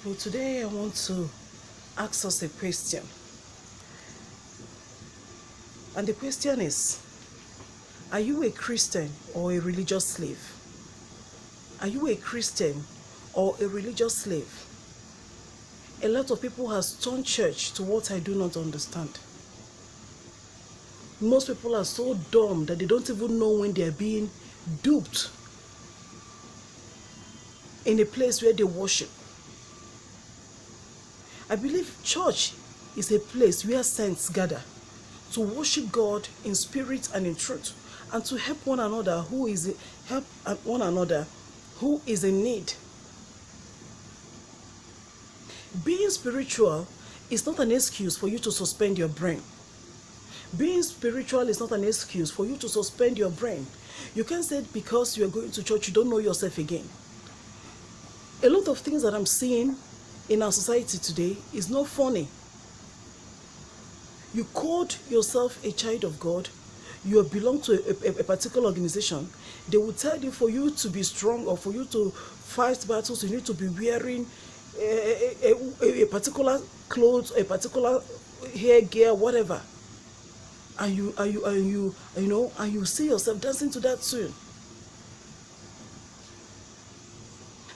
people, today I want to ask us a question. And the question is, are you a Christian or a religious slave? Are you a Christian or a religious slave? A lot of people has turned church to what I do not understand. Most people are so dumb that they don't even know when they are being duped in a place where they worship. I believe church is a place where saints gather to worship God in spirit and in truth, and to help one another who is in need. Being spiritual is not an excuse for you to suspend your brain. Being spiritual is not an excuse for you to suspend your brain. You can't say because you are going to church you don't know yourself again. A lot of things that I'm seeing in our society today is not funny. You called yourself a child of God, you belong to a particular organization. They will tell you for you to be strong or for you to fight battles, you need to be wearing a particular clothes, a particular hair gear, whatever. And you see yourself dancing to that tune.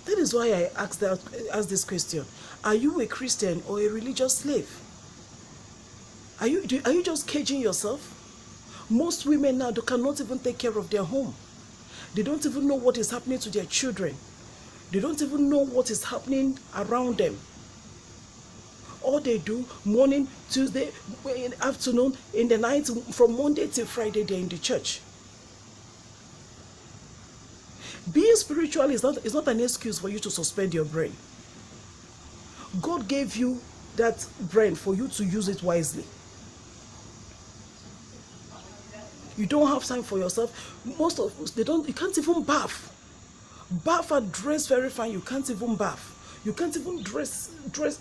That is why I asked this question. Are you a Christian or a religious slave? Are you just caging yourself? Most women now, they cannot even take care of their home. They don't even know what is happening to their children. They don't even know what is happening around them. All they do, morning, Tuesday, in the afternoon, in the night, from Monday till Friday, they're in the church. Being spiritual is not an excuse for you to suspend your brain. God gave you that brain for you to use it wisely. You don't have time for yourself. Most of us, you can't even bath. Bath and dress very fine. You can't even bath. You can't even brush clean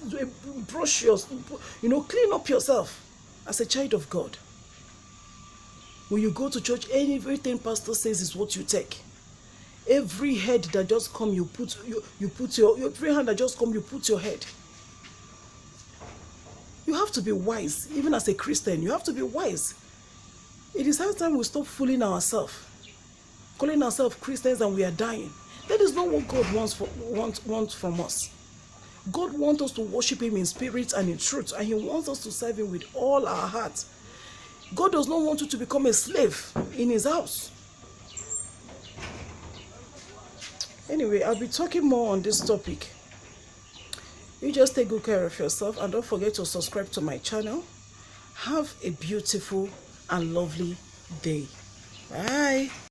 up yourself as a child of God. When you go to church, everything pastor says is what you take. Every head that just come, you put your every hand that just come, you put your head. You have to be wise. Even as a Christian, you have to be wise. It is high time we stop fooling ourselves, calling ourselves Christians and we are dying. That is not what God wants from us. God wants us to worship Him in spirit and in truth, and He wants us to serve Him with all our heart. God does not want you to become a slave in His house. Anyway, I'll be talking more on this topic. You just take good care of yourself and don't forget to subscribe to my channel. Have a beautiful and lovely day. Bye.